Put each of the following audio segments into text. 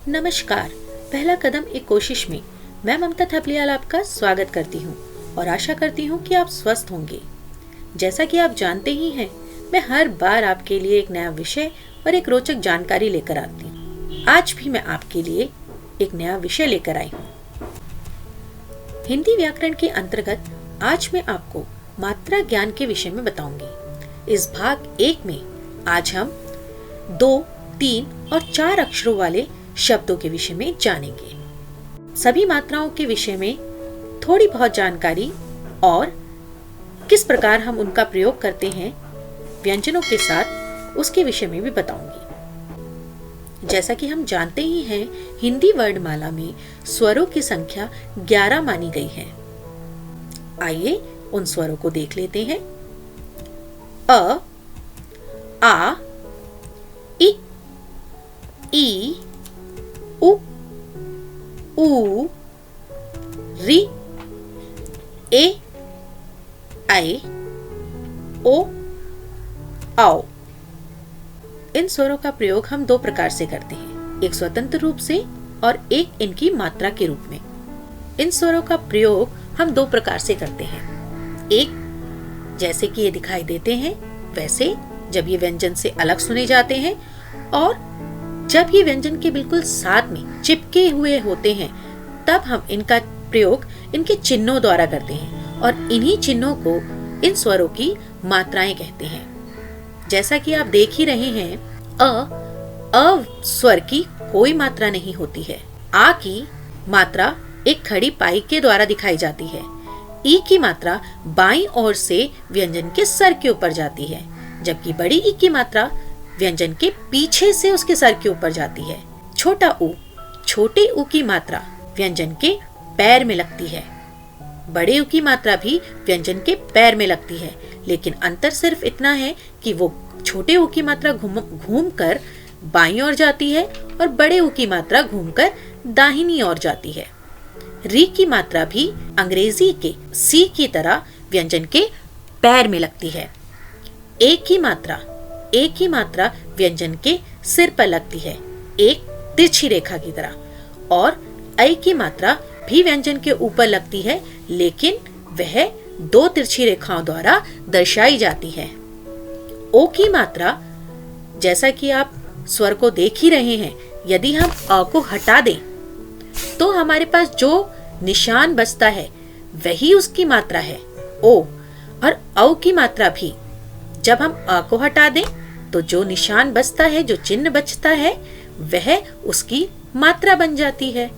नमस्कार। पहला कदम एक कोशिश में मैं ममता थपलियाल आपका स्वागत करती हूँ और आशा करती हूँ कि आप स्वस्थ होंगे। जैसा कि आप जानते ही हैं, मैं हर बार आपके लिए एक नया विषय और एक रोचक जानकारी लेकर आती हूँ। आज भी मैं आपके लिए एक नया विषय लेकर आई हूँ। हिंदी व्याकरण के अंतर्गत आज मैं आपको मात्रा ज्ञान के विषय में बताऊंगी। इस भाग 1 में आज हम 2, 3 और 4 अक्षरों वाले शब्दों के विषय में जानेंगे। सभी मात्राओं के विषय में थोड़ी बहुत जानकारी और किस प्रकार हम उनका प्रयोग करते हैं व्यंजनों के साथ, उसके विषय में भी बताऊंगी। जैसा कि हम जानते ही हैं, हिंदी वर्णमाला में स्वरों की संख्या 11 मानी गई है। आइए उन स्वरों को देख लेते हैं। अ, आ, इ, ई, उ, ऊ, रि, ए, ऐ, ओ, औ। इन स्वरों का प्रयोग हम 2 प्रकार से करते हैं, एक स्वतंत्र रूप से और एक इनकी मात्रा के रूप में। इन स्वरों का प्रयोग हम 2 प्रकार से करते हैं। एक, जैसे कि ये दिखाई देते हैं वैसे, जब ये व्यंजन से अलग सुने जाते हैं, और जब ये व्यंजन के बिल्कुल साथ में चिपके हुए होते हैं, तब हम इनका प्रयोग इनके चिन्हों द्वारा करते हैं और इन्हीं चिन्हों को इन स्वरों की मात्राएं कहते हैं। जैसा कि आप देख ही रहे हैं, अ स्वर की कोई मात्रा नहीं होती है। आ की मात्रा एक खड़ी पाई के द्वारा दिखाई जाती है। ई की मात्रा बाईं ओर से व्यंजन के सर के ऊपर जाती है, जबकि बड़ी ई की मात्रा व्यंजन के पीछे से उसके सर के ऊपर जाती है। छोटा ऊ, छोटे ऊ की मात्रा व्यंजन के पैर में लगती है। बड़े ऊ की मात्रा भी व्यंजन के पैर में लगती है, लेकिन अंतर सिर्फ इतना है कि वो छोटे ऊ की मात्रा घूमकर बाईं ओर जाती है और बड़े ऊ की मात्रा घूमकर दाहिनी ओर जाती है। री की मात्रा भी अंग्रेजी के सी की तरह व्यंजन के पैर में लगती है। ए की मात्रा व्यंजन के सिर पर लगती है, एक तिरछी रेखा की तरह, और ऐ की मात्रा भी व्यंजन के ऊपर लगती है, लेकिन वह 2 तिरछी रेखाओं द्वारा दर्शाई जाती है। ओ की मात्रा, जैसा कि आप स्वर को देख ही रहे हैं, यदि हम अ को हटा दें तो हमारे पास जो निशान बचता है वही उसकी मात्रा है, ओ। और औ की मात्रा भी, जब हम अ को हटा दें तो जो निशान बचता है, जो चिन्ह बचता है, वह उसकी मात्रा बन जाती है।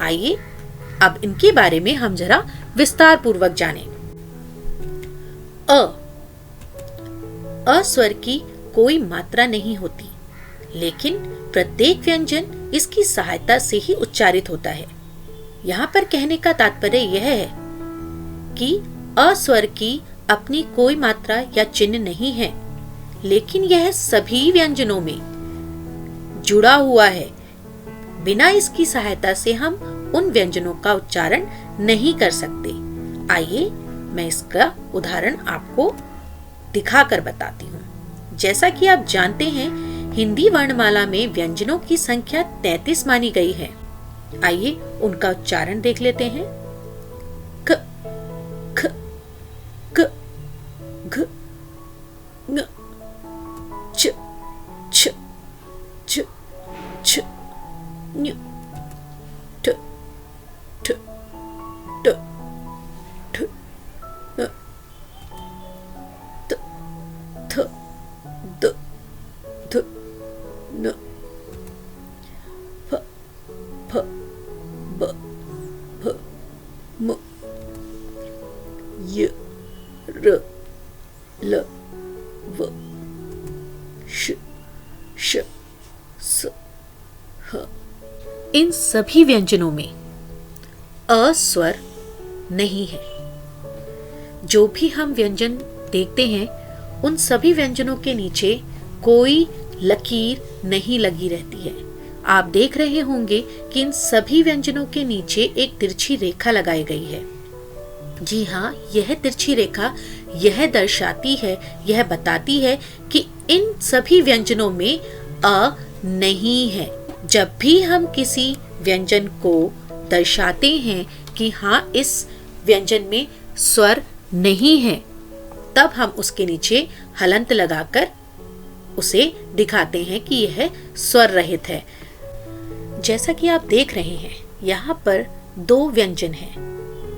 आइए अब इनके बारे में हम जरा विस्तार पूर्वक जानें। अ स्वर की कोई मात्रा नहीं होती, लेकिन प्रत्येक व्यंजन इसकी सहायता से ही उच्चारित होता है। यहाँ पर कहने का तात्पर्य यह है कि अ स्वर की अपनी कोई मात्रा या चिन्ह नहीं है, लेकिन यह सभी व्यंजनों में जुड़ा हुआ है। बिना इसकी सहायता से हम उन व्यंजनों का उच्चारण नहीं कर सकते। आइए मैं इसका उदाहरण आपको दिखाकर बताती हूँ। जैसा कि आप जानते हैं, हिंदी वर्णमाला में व्यंजनों की संख्या 33 मानी गई है। आइए उनका उच्चारण देख लेते हैं। क, ख, ग, घ, ng, च, छ, च, छ, न्य, ठ, ठ, ट, ठ, न, त, थ, द, ध, न, फ, फ, ब, भ, म, य, र, ल, व, श, श, स, ह। इन सभी व्यंजनों में अ स्वर नहीं है। जो भी हम व्यंजन देखते हैं, उन सभी व्यंजनों के नीचे कोई लकीर नहीं लगी रहती है। आप देख रहे होंगे कि इन सभी व्यंजनों के नीचे एक तिरछी रेखा लगाई गई है। जी हाँ, यह तिरछी रेखा यह दर्शाती है, यह बताती है कि इन सभी व्यंजनों में अ नहीं है। जब भी हम किसी व्यंजन को दर्शाते हैं कि हाँ इस व्यंजन में स्वर नहीं है, तब हम उसके नीचे हलंत लगाकर उसे दिखाते हैं कि यह स्वर रहित है। जैसा कि आप देख रहे हैं, यहाँ पर दो व्यंजन हैं,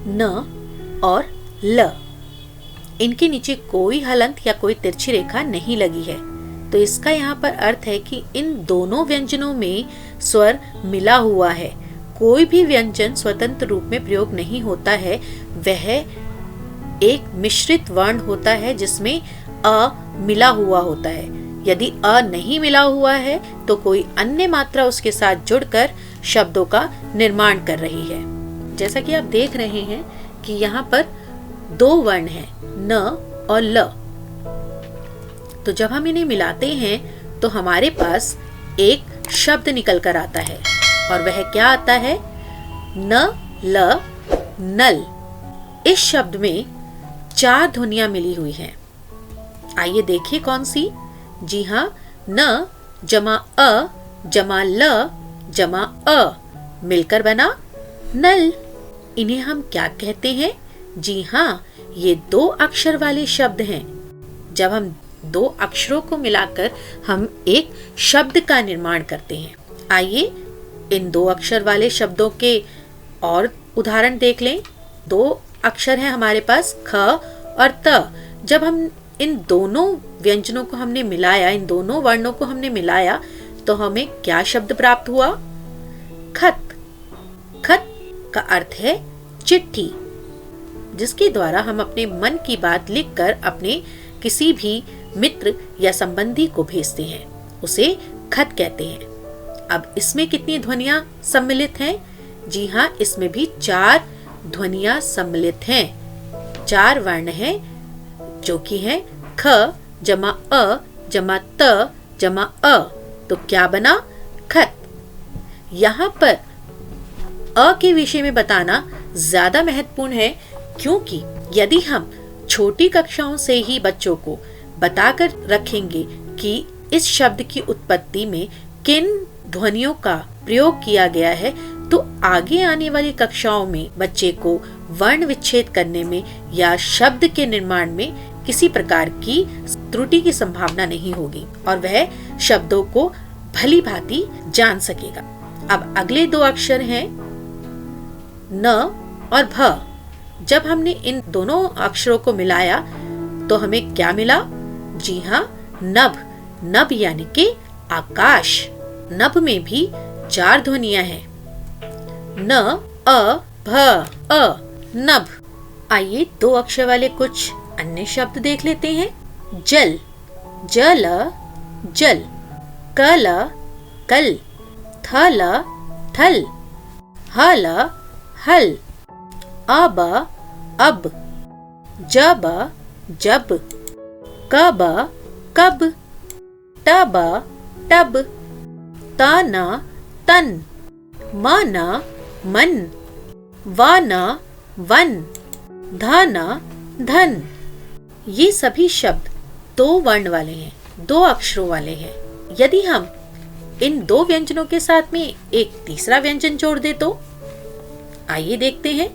न और ल। इनके नीचे कोई हलंत या कोई तिरछी रेखा नहीं लगी है, तो इसका यहाँ पर अर्थ है कि इन दोनों व्यंजनों में स्वर मिला हुआ है। कोई भी व्यंजन स्वतंत्र रूप में प्रयोग नहीं होता है, वह एक मिश्रित वर्ण होता है जिसमें अ मिला हुआ होता है। यदि अ नहीं मिला हुआ है तो कोई अन्य मात्रा उसके साथ जुड़कर शब्दों का निर्माण कर रही है। जैसा कि आप देख रहे हैं कि यहाँ पर दो वर्ण हैं, न और ल। तो जब हम इन्हें मिलाते हैं तो हमारे पास एक शब्द निकल कर आता है, और वह क्या आता है? न ल नल। इस शब्द में 4 ध्वनियां मिली हुई हैं। आइए देखिए कौन सी। जी हाँ, न जमा अ जमा ल जमा अ मिलकर बना नल। इन्हें हम क्या कहते हैं? जी हाँ, ये 2 अक्षर वाले शब्द हैं। जब हम 2 अक्षरों को मिलाकर हम एक शब्द का निर्माण करते हैं। आइए इन 2 अक्षर वाले शब्दों के और उदाहरण देख लें। 2 अक्षर हैं हमारे पास, ख और त। जब हम इन दोनों व्यंजनों को हमने मिलाया, इन दोनों वर्णों को हमने मिलाया, तो हमें क्या शब्द प्राप्त हुआ? खत। खत का अर्थ है चिट्ठी, जिसके द्वारा हम अपने मन की बात लिखकर अपने किसी भी मित्र या संबंधी को भेजते हैं, उसे खत कहते हैं। अब इसमें कितनी ध्वनियां सम्मिलित हैं? जी हाँ, इसमें भी 4 ध्वनियां सम्मिलित हैं। 4 वर्ण हैं, जो कि है ख जमा अ जमा त जमा अ। तो क्या बना? खत। यहाँ पर अ के विषय में बताना ज्यादा महत्वपूर्ण है, क्योंकि यदि हम छोटी कक्षाओं से ही बच्चों को बताकर रखेंगे कि इस शब्द की उत्पत्ति में किन ध्वनियों का प्रयोग किया गया है, तो आगे आने वाली कक्षाओं में बच्चे को वर्ण विच्छेद करने में या शब्द के निर्माण में किसी प्रकार की त्रुटि की संभावना नहीं होगी, और वह शब्दों को भली भांति जान सकेगा। अब अगले 2 अक्षर हैं न और भ। जब हमने इन दोनों अक्षरों को मिलाया तो हमें क्या मिला? जी हाँ, नभ। नभ यानी कि आकाश। नभ में भी 4 ध्वनियां हैं, न अ भ अ नभ। आइए 2 अक्षर वाले कुछ अन्य शब्द देख लेते हैं। जल, जल जल। कल कल। थल थल। हल हल। अब अब। जब जब। कब कब। तब तब। तन तन। मन मन। One one. धन धन। ये सभी शब्द 2 वर्ण वाले हैं, 2 अक्षरों वाले हैं। यदि हम इन 2 व्यंजनों के साथ में एक तीसरा व्यंजन जोड़ दे तो आइए देखते हैं।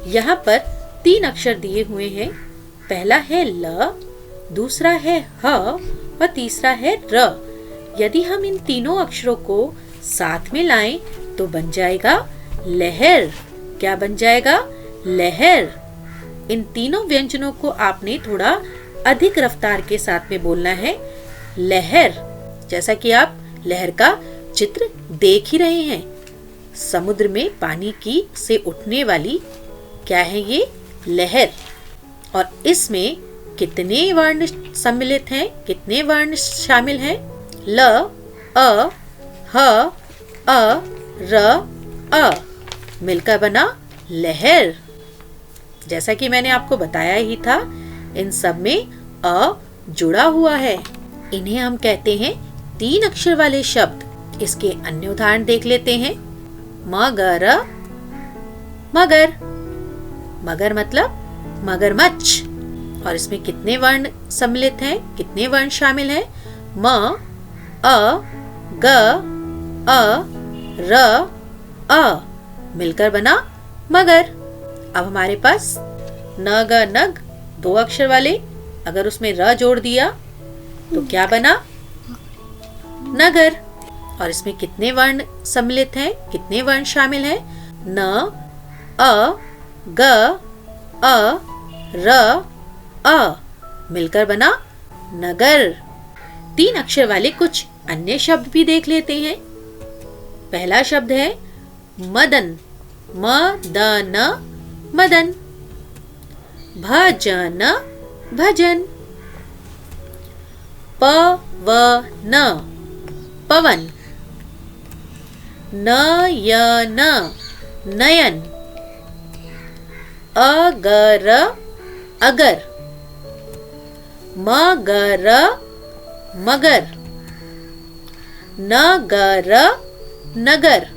यहाँ पर 3 अक्षर दिए हुए हैं। पहला है ल, दूसरा है ह और तीसरा है र। यदि हम इन तीनों अक्षरों को साथ में लाएं तो बन जाएगा लहर। क्या बन जाएगा? लहर। इन तीनों व्यंजनों को आपने थोड़ा अधिक रफ्तार के साथ में बोलना है, लहर। जैसा कि आप लहर का चित्र देख ही रहे हैं। समुद्र में पानी की से उठने वाली क्या है ये? लहर। और इसमें कितने वर्ण सम्मिलित हैं, कितने वर्ण शामिल हैं? ल, अ, ह, अ, र, अ मिलकर बना लहर। जैसा कि मैंने आपको बताया ही था, इन सब में अ जुड़ा हुआ है। इन्हें हम कहते हैं 3 अक्षर वाले शब्द। इसके अन्य उदाहरण देख लेते हैं। मगर, मगर। मगर मतलब मगरमच्छ। और इसमें कितने वर्ण सम्मिलित हैं, कितने वर्ण शामिल हैं? म, अ, ग, अ, र अ मिलकर बना मगर। अब हमारे पास न ग नग 2 अक्षर वाले, अगर उसमें र जोड़ दिया तो क्या बना? नगर। और इसमें कितने वर्ण सम्मिलित हैं, कितने वर्ण शामिल हैं? न, अ, ग, अ, र, अ मिलकर बना नगर। 3 अक्षर वाले कुछ अन्य शब्द भी देख लेते हैं। पहला शब्द है मदन, म-द-न मदन। भजन, भजन। पवन, पवन। नयन, नयन। अगर, अगर। मगर, मगर। नगर, नगर।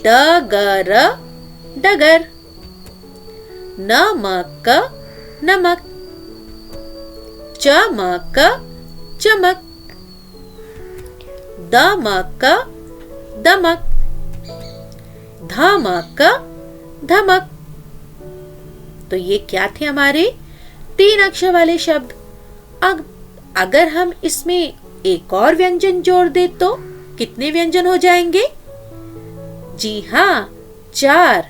डगर, डगर। नमक, नमक। चमक, चमक। दमक, दमक। धमक, धमक। तो ये क्या थे हमारे 3 अक्षर वाले शब्द। अब अगर हम इसमें एक और व्यंजन जोड़ दे तो कितने व्यंजन हो जाएंगे? जी हाँ, 4।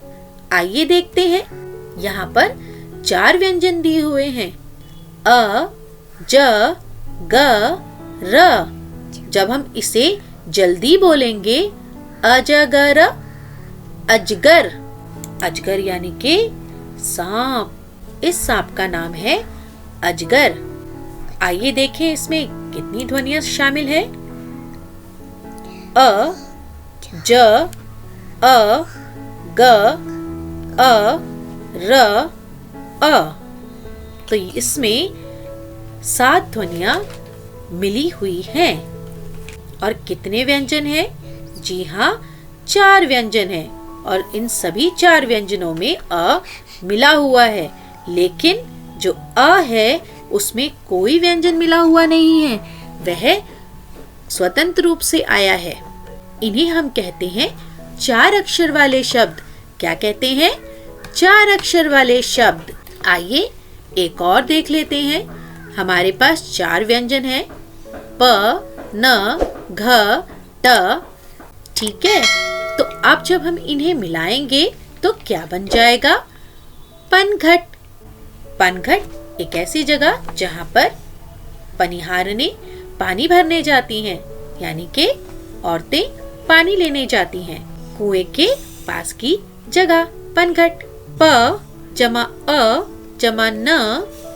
आइए देखते हैं। यहाँ पर 4 व्यंजन दिए हुए हैं। अ, ज, ग, र। जब हम इसे जल्दी बोलेंगे, अजगर, अजगर। अजगर यानी कि सांप। इस सांप का नाम है अजगर। आइए देखें इसमें कितनी ध्वनियां शामिल है। अ, ज, अ, ग, अ, र, अ। तो इसमें 7 ध्वनियां मिली हुई हैं। और कितने व्यंजन हैं? जी हाँ, 4 व्यंजन हैं। और इन सभी 4 व्यंजनों में अ मिला हुआ है, लेकिन जो अ है उसमें कोई व्यंजन मिला हुआ नहीं है, वह स्वतंत्र रूप से आया है। इन्हें हम कहते हैं 4 अक्षर वाले शब्द। क्या कहते हैं? 4 अक्षर वाले शब्द। आइए एक और देख लेते हैं। हमारे पास 4 व्यंजन हैं। प, न, घ, ट। ठीक है, तो अब जब हम इन्हें मिलाएंगे तो क्या बन जाएगा? पनघट। पनघट एक ऐसी जगह जहाँ पर पनिहारने पानी भरने जाती हैं, यानी कि औरतें पानी लेने जाती हैं। कुएं के पास की जगह पनघट। प जमा अ जमा न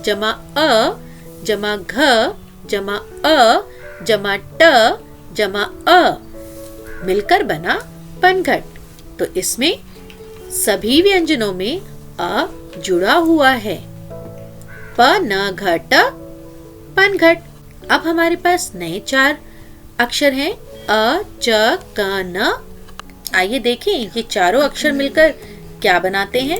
जमा अ जमा घ जमा अ जमा ट जमा अ मिलकर बना पनघट। तो इसमें सभी व्यंजनों में अ जुड़ा हुआ है। प न घ ट पनघट। अब हमारे पास नए 4 अक्षर हैं। अ च क न। आइए देखें ये चारों अक्षर मिलकर क्या बनाते हैं?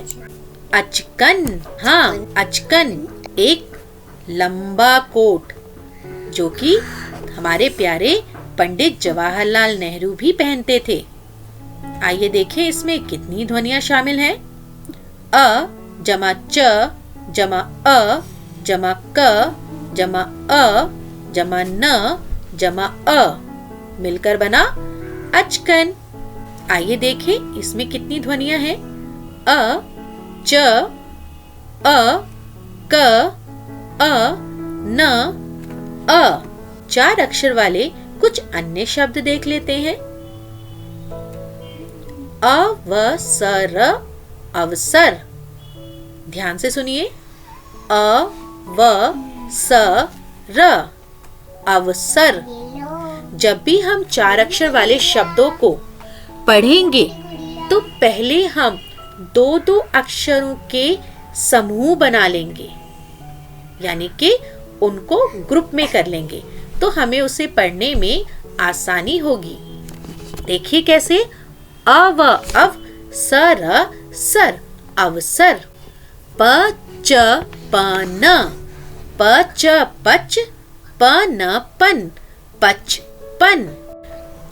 अचकन। हाँ, अचकन एक लंबा कोट जो कि हमारे प्यारे पंडित जवाहरलाल नेहरू भी पहनते थे। आइए देखें इसमें कितनी ध्वनियां शामिल हैं। अ जमा च जमा अ जमा क जमा अ जमा न जमा अ मिलकर बना अचकन। आइए देखें इसमें कितनी ध्वनियां हैं। अ च अ क अ न अ। 4 अक्षर वाले कुछ अन्य शब्द देख लेते हैं। अवसर, अवसर। ध्यान से सुनिए। अवसर, अवसर। जब भी हम 4 अक्षर वाले शब्दों को पढ़ेंगे तो पहले हम 2-2 अक्षरों के समूह बना लेंगे, यानी कि उनको ग्रुप में कर लेंगे, तो हमें उसे पढ़ने में आसानी होगी। देखिए कैसे। अव अव सर सर अवसर। पच पन पच पच पन पन पचपन।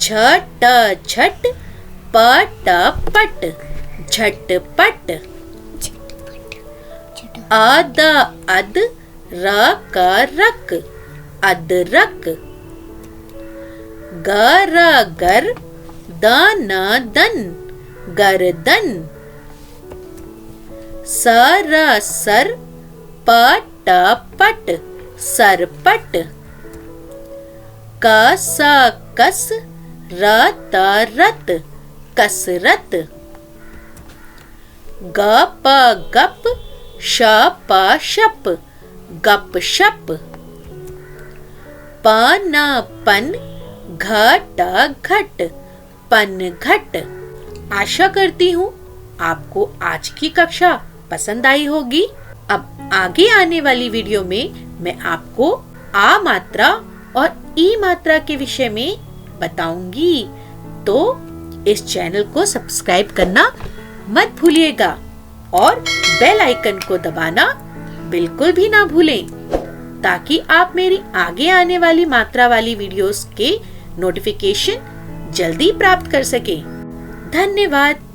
छट छट पट पट झटपट। अद अद रक रक अदरक। गर गर दन दन गर्दन। सर सर पट पट सरपट। कस कस रत रत कसरत। गप गप शप शप गप शप। पन पन घट घट पन घट। आशा करती हूँ आपको आज की कक्षा पसंद आई होगी। अब आगे आने वाली वीडियो में मैं आपको आ मात्रा और ई मात्रा के विषय में बताऊंगी, तो इस चैनल को सब्सक्राइब करना मत भूलिएगा और बेल आइकन को दबाना बिल्कुल भी ना भूलें, ताकि आप मेरी आगे आने वाली मात्रा वाली वीडियोस के नोटिफिकेशन जल्दी प्राप्त कर सकें। धन्यवाद।